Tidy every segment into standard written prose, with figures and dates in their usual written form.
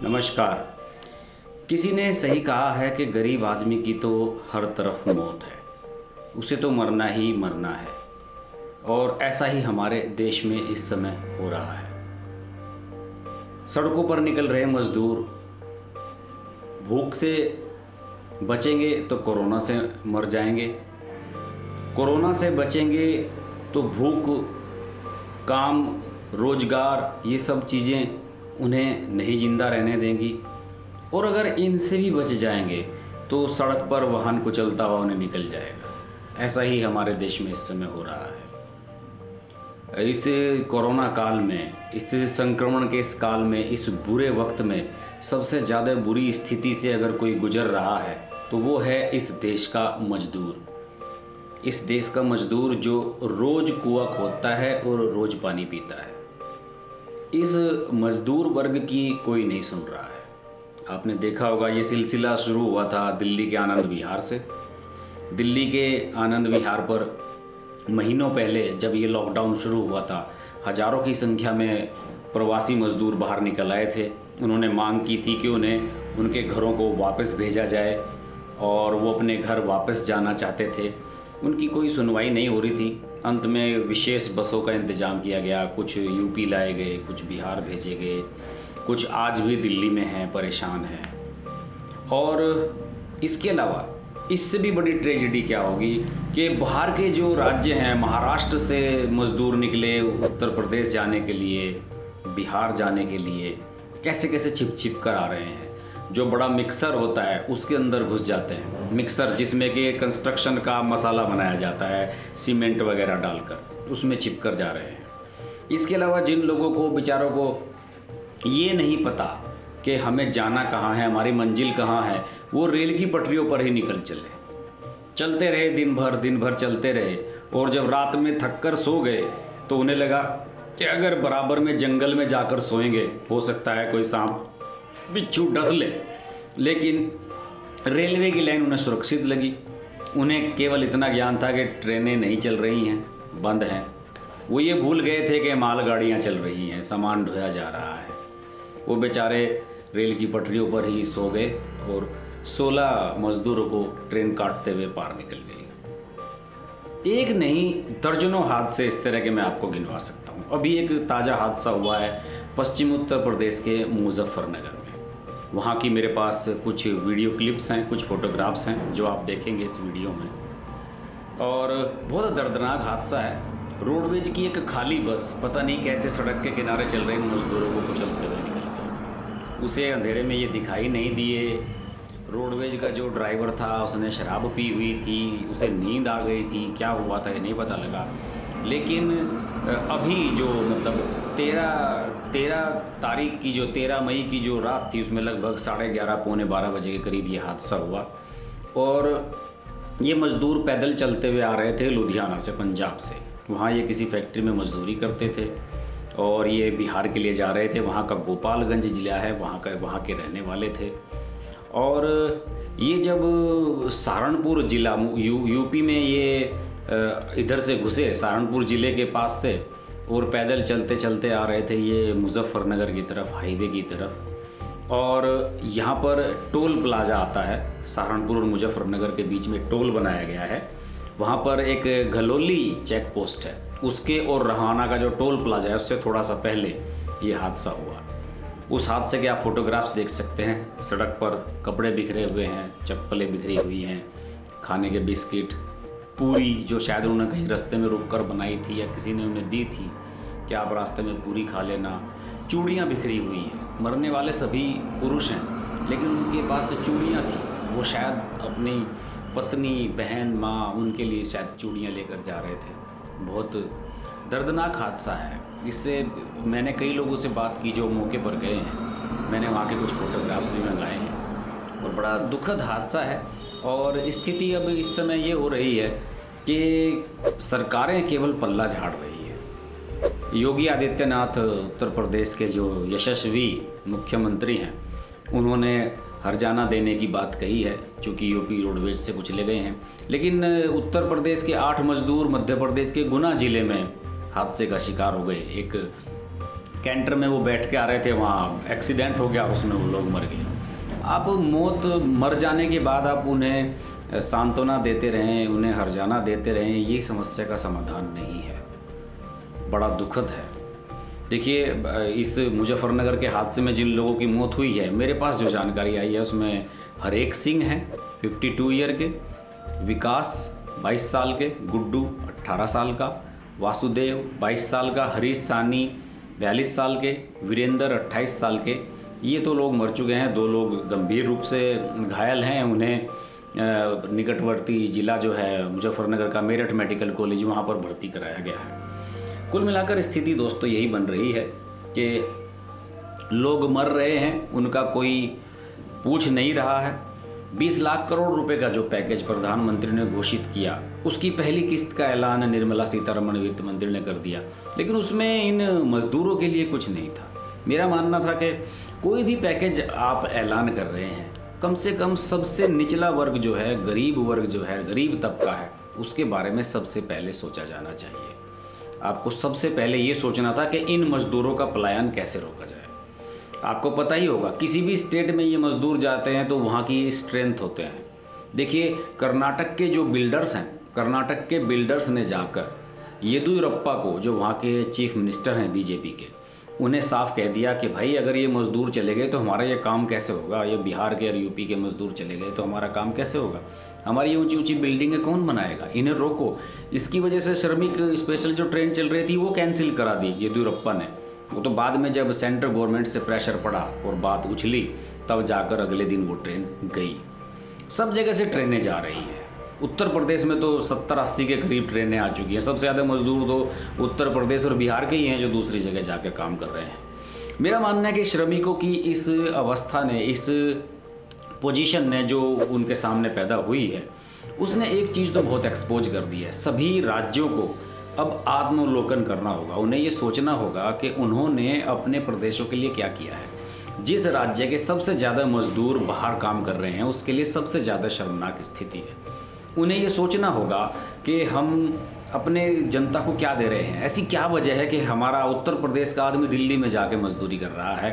नमस्कार। किसी ने सही कहा है कि गरीब आदमी की तो हर तरफ मौत है, उसे तो मरना ही मरना है। और ऐसा ही हमारे देश में इस समय हो रहा है। सड़कों पर निकल रहे मजदूर भूख से बचेंगे तो कोरोना से मर जाएंगे, कोरोना से बचेंगे तो भूख, काम, रोजगार, ये सब चीज़ें उन्हें नहीं जिंदा रहने देंगी। और अगर इनसे भी बच जाएंगे तो सड़क पर वाहन कुचलता हुआ उन्हें निकल जाएगा। ऐसा ही हमारे देश में इस समय हो रहा है। इस कोरोना काल में, इस संक्रमण के इस काल में, इस बुरे वक्त में सबसे ज़्यादा बुरी स्थिति से अगर कोई गुजर रहा है तो वो है इस देश का मजदूर। इस देश का मजदूर जो रोज़ कुआं खोदता है और रोज़ पानी पीता है। इस मजदूर वर्ग की कोई नहीं सुन रहा है। आपने देखा होगा, ये सिलसिला शुरू हुआ था दिल्ली के आनंद विहार से। दिल्ली के आनंद विहार पर महीनों पहले जब ये लॉकडाउन शुरू हुआ था, हज़ारों की संख्या में प्रवासी मजदूर बाहर निकल आए थे। उन्होंने मांग की थी कि उन्हें उनके घरों को वापस भेजा जाए और वो अपने घर वापस जाना चाहते थे। उनकी कोई सुनवाई नहीं हो रही थी। अंत में विशेष बसों का इंतज़ाम किया गया। कुछ यूपी लाए गए, कुछ बिहार भेजे गए, कुछ आज भी दिल्ली में हैं, परेशान हैं। और इसके अलावा इससे भी बड़ी ट्रेजेडी क्या होगी कि बाहर के जो राज्य हैं, महाराष्ट्र से मज़दूर निकले उत्तर प्रदेश जाने के लिए, बिहार जाने के लिए, कैसे कैसे छिप छिप कर आ रहे हैं। जो बड़ा मिक्सर होता है उसके अंदर घुस जाते हैं। मिक्सर जिसमें कि कंस्ट्रक्शन का मसाला बनाया जाता है, सीमेंट वगैरह डालकर, उसमें छिप कर जा रहे हैं। इसके अलावा जिन लोगों को, बेचारों को ये नहीं पता कि हमें जाना कहाँ है, हमारी मंजिल कहाँ है, वो रेल की पटरियों पर ही निकल चलते रहे, दिन भर चलते रहे। और जब रात में थक कर सो गए तो उन्हें लगा कि अगर बराबर में जंगल में जाकर सोएंगे, हो सकता है कोई सांप बिच्छू डस ले। लेकिन रेलवे की लाइन उन्हें सुरक्षित लगी। उन्हें केवल इतना ज्ञान था कि ट्रेनें नहीं चल रही हैं, बंद हैं। वो ये भूल गए थे कि मालगाड़ियाँ चल रही हैं, सामान ढोया जा रहा है। वो बेचारे रेल की पटरियों पर ही सो गए और 16 मजदूरों को ट्रेन काटते हुए पार निकल गई। एक नहीं, दर्जनों हादसे इस तरह के मैं आपको गिनवा सकता हूँ। अभी एक ताज़ा हादसा हुआ है पश्चिम उत्तर प्रदेश के मुजफ्फरनगर में। वहाँ की मेरे पास कुछ वीडियो क्लिप्स हैं, कुछ फ़ोटोग्राफ्स हैं जो आप देखेंगे इस वीडियो में। और बहुत दर्दनाक हादसा है। रोडवेज की एक खाली बस पता नहीं कैसे सड़क के किनारे चल रहे मजदूरों को कुचलते हुए निकल गई। उसे अंधेरे में ये दिखाई नहीं दिए। रोडवेज का जो ड्राइवर था उसने शराब पी हुई थी, उसे नींद आ गई थी, क्या हुआ था ये नहीं पता लगा। लेकिन अभी जो मतलब 13 तारीख की, जो 13 मई की जो रात थी, उसमें लगभग 11:30 पौने 12 बजे के करीब ये हादसा हुआ। और ये मज़दूर पैदल चलते हुए आ रहे थे लुधियाना से, पंजाब से। वहाँ ये किसी फैक्ट्री में मजदूरी करते थे और ये बिहार के लिए जा रहे थे। वहाँ का गोपालगंज ज़िला है, वहाँ के रहने वाले थे। और ये जब सहारनपुर ज़िला यूपी में ये इधर से घुसे, सहारनपुर ज़िले के पास से, और पैदल चलते चलते आ रहे थे ये मुजफ्फरनगर की तरफ, हाईवे की तरफ। और यहाँ पर टोल प्लाजा आता है, सहारनपुर और मुजफ्फरनगर के बीच में टोल बनाया गया है। वहाँ पर एक घलोली चेक पोस्ट है, उसके और रहाना का जो टोल प्लाजा है उससे थोड़ा सा पहले ये हादसा हुआ। उस हादसे के आप फोटोग्राफ्स देख सकते हैं। सड़क पर कपड़े बिखरे हुए हैं, चप्पलें बिखरी हुई हैं, खाने के बिस्किट, पूरी जो शायद उन्होंने कहीं रास्ते में रुक कर बनाई थी या किसी ने उन्हें दी थी कि आप रास्ते में पूरी खा लेना। चूड़ियाँ बिखरी हुई हैं। मरने वाले सभी पुरुष हैं, लेकिन उनके पास चूड़ियाँ थी। वो शायद अपनी पत्नी, बहन, माँ, उनके लिए शायद चूड़ियाँ लेकर जा रहे थे। बहुत दर्दनाक हादसा है। इससे मैंने कई लोगों से बात की जो मौके पर गए हैं। मैंने वहाँ के कुछ फ़ोटोग्राफ्स भी मंगाए हैं और बड़ा दुखद हादसा है। और स्थिति अब इस समय ये हो रही है कि सरकारें केवल पल्ला झाड़ रही है। योगी आदित्यनाथ उत्तर प्रदेश के जो यशस्वी मुख्यमंत्री हैं, उन्होंने हर्जाना देने की बात कही है, चूँकि यूपी रोडवेज से कुचले गए हैं। लेकिन उत्तर प्रदेश के 8 मजदूर मध्य प्रदेश के गुना ज़िले में हादसे का शिकार हो गए। एक कैंटर में वो बैठ के आ रहे थे, वहाँ एक्सीडेंट हो गया, उसमें वो लोग मर गए। आप मर जाने के बाद आप उन्हें सांत्वना देते रहें, उन्हें हर्जाना देते रहें, ये समस्या का समाधान नहीं है। बड़ा दुखद है। देखिए, इस मुजफ्फरनगर के हादसे में जिन लोगों की मौत हुई है, मेरे पास जो जानकारी आई है उसमें हरेक सिंह हैं 52 ईयर के, विकास 22 साल के, गुड्डू 18 साल का, वासुदेव 22 साल का, हरीश सानी 42 साल के, वीरेंद्र 28 साल के। ये तो लोग मर चुके हैं। 2 लोग गंभीर रूप से घायल हैं। उन्हें निकटवर्ती ज़िला जो है मुजफ्फरनगर का मेरठ मेडिकल कॉलेज, वहाँ पर भर्ती कराया गया है। कुल मिलाकर स्थिति दोस्तों यही बन रही है कि लोग मर रहे हैं, उनका कोई पूछ नहीं रहा है। 20 लाख करोड़ रुपए का जो पैकेज प्रधानमंत्री ने घोषित किया, उसकी पहली किस्त का ऐलान निर्मला सीतारमण वित्त मंत्री ने कर दिया, लेकिन उसमें इन मजदूरों के लिए कुछ नहीं था। मेरा मानना था कि कोई भी पैकेज आप ऐलान कर रहे हैं, कम से कम सबसे निचला वर्ग जो है, गरीब वर्ग जो है, गरीब तबका है, उसके बारे में सबसे पहले सोचा जाना चाहिए। आपको सबसे पहले ये सोचना था कि इन मजदूरों का पलायन कैसे रोका जाए। आपको पता ही होगा, किसी भी स्टेट में ये मजदूर जाते हैं तो वहाँ की स्ट्रेंथ होते हैं। देखिए, कर्नाटक के जो बिल्डर्स हैं, कर्नाटक के बिल्डर्स ने जाकर येदियुरप्पा को, जो वहाँ के चीफ मिनिस्टर हैं बीजेपी के, उन्हें साफ कह दिया कि भाई अगर ये मजदूर चले गए तो हमारा ये काम कैसे होगा। ये बिहार के और यूपी के मजदूर चले गए तो हमारा काम कैसे होगा। हमारी ये ऊंची ऊंची बिल्डिंगें कौन बनाएगा। इन्हें रोको। इसकी वजह से श्रमिक स्पेशल जो ट्रेन चल रही थी वो कैंसिल करा दी येदियुरप्पा ने। वो तो बाद में जब सेंट्रल गवर्नमेंट से प्रेशर पड़ा और बात उछली, तब जाकर अगले दिन वो ट्रेन गई। सब जगह से ट्रेनें जा रही हैं। उत्तर प्रदेश में तो 70-80 के करीब ट्रेनें आ चुकी हैं। सबसे ज़्यादा मजदूर तो उत्तर प्रदेश और बिहार के ही हैं जो दूसरी जगह जाकर काम कर रहे हैं। मेरा मानना है कि श्रमिकों की इस अवस्था ने, इस पोजीशन ने जो उनके सामने पैदा हुई है, उसने एक चीज़ तो बहुत एक्सपोज कर दी है। सभी राज्यों को अब आत्मावलोकन करना होगा। उन्हें ये सोचना होगा कि उन्होंने अपने प्रदेशों के लिए क्या किया है। जिस राज्य के सबसे ज़्यादा मजदूर बाहर काम कर रहे हैं, उसके लिए सबसे ज़्यादा शर्मनाक स्थिति है। उन्हें ये सोचना होगा कि हम अपने जनता को क्या दे रहे हैं। ऐसी क्या वजह है कि हमारा उत्तर प्रदेश का आदमी दिल्ली में जाके मजदूरी कर रहा है,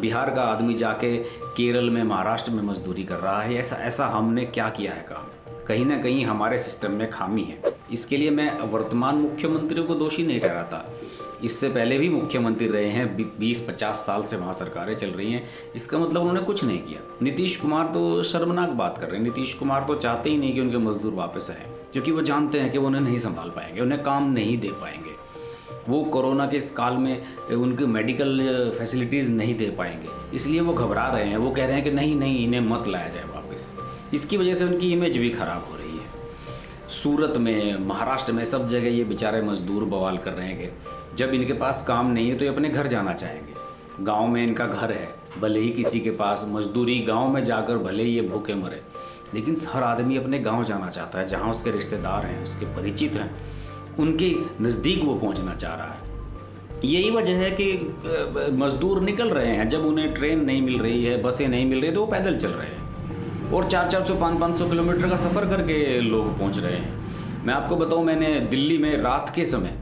बिहार का आदमी जाके केरल में, महाराष्ट्र में मजदूरी कर रहा है। ऐसा हमने क्या किया है काम। कहीं ना कहीं हमारे सिस्टम में खामी है। इसके लिए मैं वर्तमान मुख्यमंत्रियों को दोषी नहीं ठहराता। इससे पहले भी मुख्यमंत्री रहे हैं, 20-50 साल से वहाँ सरकारें चल रही हैं। इसका मतलब उन्होंने कुछ नहीं किया। नीतीश कुमार तो शर्मनाक बात कर रहे हैं। नीतीश कुमार तो चाहते ही नहीं कि उनके मजदूर वापस आएँ, क्योंकि वो जानते हैं कि वो उन्हें नहीं संभाल पाएंगे, उन्हें काम नहीं दे पाएंगे। वो कोरोना के इस काल में उनकी मेडिकल फैसिलिटीज़ नहीं दे पाएंगे, इसलिए वो घबरा रहे हैं। वो कह रहे हैं कि नहीं इन्हें मत लाया जाए वापस। इसकी वजह से उनकी इमेज भी ख़राब हो रही है। सूरत में, महाराष्ट्र में, सब जगह ये बेचारे मजदूर बवाल कर रहे हैं कि जब इनके पास काम नहीं है तो ये अपने घर जाना चाहेंगे। गांव में इनका घर है, भले ही किसी के पास मजदूरी गांव में जाकर भले ही ये भूखे मरे, लेकिन हर आदमी अपने गांव जाना चाहता है, जहां उसके रिश्तेदार हैं, उसके परिचित हैं, उनके नज़दीक वो पहुंचना चाह रहा है। यही वजह है कि मजदूर निकल रहे हैं। जब उन्हें ट्रेन नहीं मिल रही है, बसें नहीं मिल रही, तो वो पैदल चल रहे हैं और 400-500 किलोमीटर का सफ़र करके लोग पहुंच रहे हैं। मैं आपको बताऊं, मैंने दिल्ली में रात के समय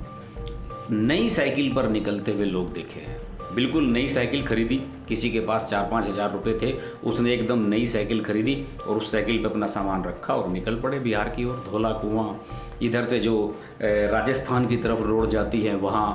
नई साइकिल पर निकलते हुए लोग देखे हैं। बिल्कुल नई साइकिल खरीदी, किसी के पास 4-5 हज़ार रुपये थे, उसने एकदम नई साइकिल खरीदी और उस साइकिल पे अपना सामान रखा और निकल पड़े बिहार की ओर। धौला कुआं, इधर से जो राजस्थान की तरफ रोड जाती है वहाँ,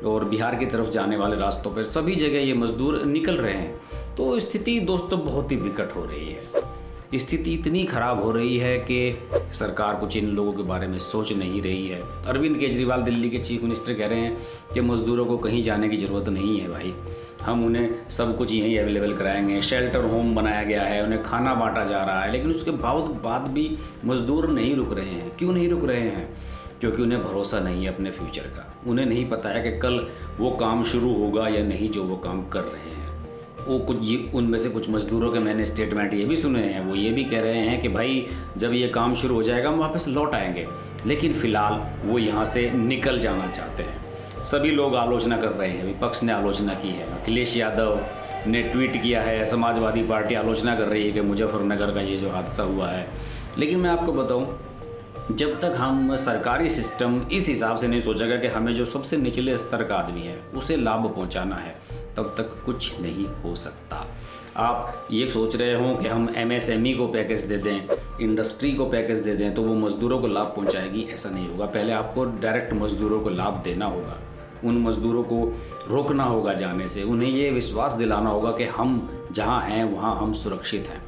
और बिहार की तरफ जाने वाले रास्तों पर सभी जगह ये मजदूर निकल रहे हैं। तो स्थिति दोस्तों बहुत ही विकट हो रही है। स्थिति इतनी ख़राब हो रही है कि सरकार कुछ इन लोगों के बारे में सोच नहीं रही है। अरविंद केजरीवाल दिल्ली के चीफ मिनिस्टर कह रहे हैं कि मज़दूरों को कहीं जाने की ज़रूरत नहीं है भाई, हम उन्हें सब कुछ यहीं अवेलेबल कराएंगे। शेल्टर होम बनाया गया है, उन्हें खाना बांटा जा रहा है, लेकिन उसके बाद भी मज़दूर नहीं रुक रहे हैं। क्यों नहीं रुक रहे हैं? क्योंकि उन्हें भरोसा नहीं है अपने फ्यूचर का। उन्हें नहीं पता है कि कल वो काम शुरू होगा या नहीं जो वो काम कर रहे हैं। वो कुछ ये उनमें से कुछ मज़दूरों के मैंने स्टेटमेंट ये भी सुने हैं, वो ये भी कह रहे हैं कि भाई जब ये काम शुरू हो जाएगा हम वापस लौट आएंगे, लेकिन फ़िलहाल वो यहाँ से निकल जाना चाहते हैं। सभी लोग आलोचना कर रहे हैं, विपक्ष ने आलोचना की है, अखिलेश यादव ने ट्वीट किया है, समाजवादी पार्टी आलोचना कर रही है कि मुजफ्फरनगर का ये जो हादसा हुआ है। लेकिन मैं आपको बताऊँ, जब तक हम सरकारी सिस्टम इस हिसाब से नहीं सोचेगा कि हमें जो सबसे निचले स्तर का आदमी है उसे लाभ पहुंचाना है, तब तक कुछ नहीं हो सकता। आप ये सोच रहे हो कि हम MSME को पैकेज दे दें, इंडस्ट्री को पैकेज दे दें तो वो मज़दूरों को लाभ पहुंचाएगी, ऐसा नहीं होगा। पहले आपको डायरेक्ट मज़दूरों को लाभ देना होगा, उन मज़दूरों को रोकना होगा जाने से, उन्हें ये विश्वास दिलाना होगा कि हम जहाँ हैं वहाँ हम सुरक्षित हैं,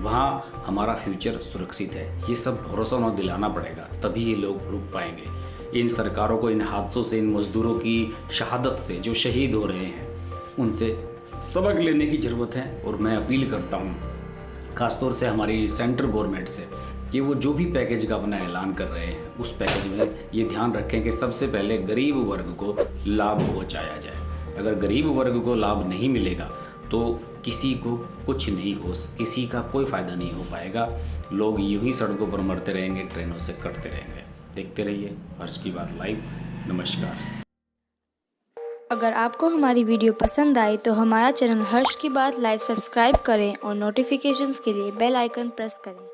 वहाँ हमारा फ्यूचर सुरक्षित है। ये सब भरोसा उन्हें दिलाना पड़ेगा, तभी ये लोग रुक पाएंगे। इन सरकारों को इन हादसों से, इन मज़दूरों की शहादत से, जो शहीद हो रहे हैं, उनसे सबक लेने की ज़रूरत है। और मैं अपील करता हूँ ख़ासतौर से हमारी सेंट्रल गवर्नमेंट से कि वो जो भी पैकेज का अपना ऐलान कर रहे हैं उस पैकेज में ये ध्यान रखें कि सबसे पहले गरीब वर्ग को लाभ पहुँचाया जाए। अगर गरीब वर्ग को लाभ नहीं मिलेगा तो किसी को कुछ नहीं हो, किसी का कोई फ़ायदा नहीं हो पाएगा। लोग यूं ही सड़कों पर मरते रहेंगे, ट्रेनों से कटते रहेंगे। देखते रहिए हर्ष की बात लाइव। नमस्कार। अगर आपको हमारी वीडियो पसंद आई तो हमारा चैनल हर्ष की बात लाइव सब्सक्राइब करें और नोटिफिकेशंस के लिए बेल आइकन प्रेस करें।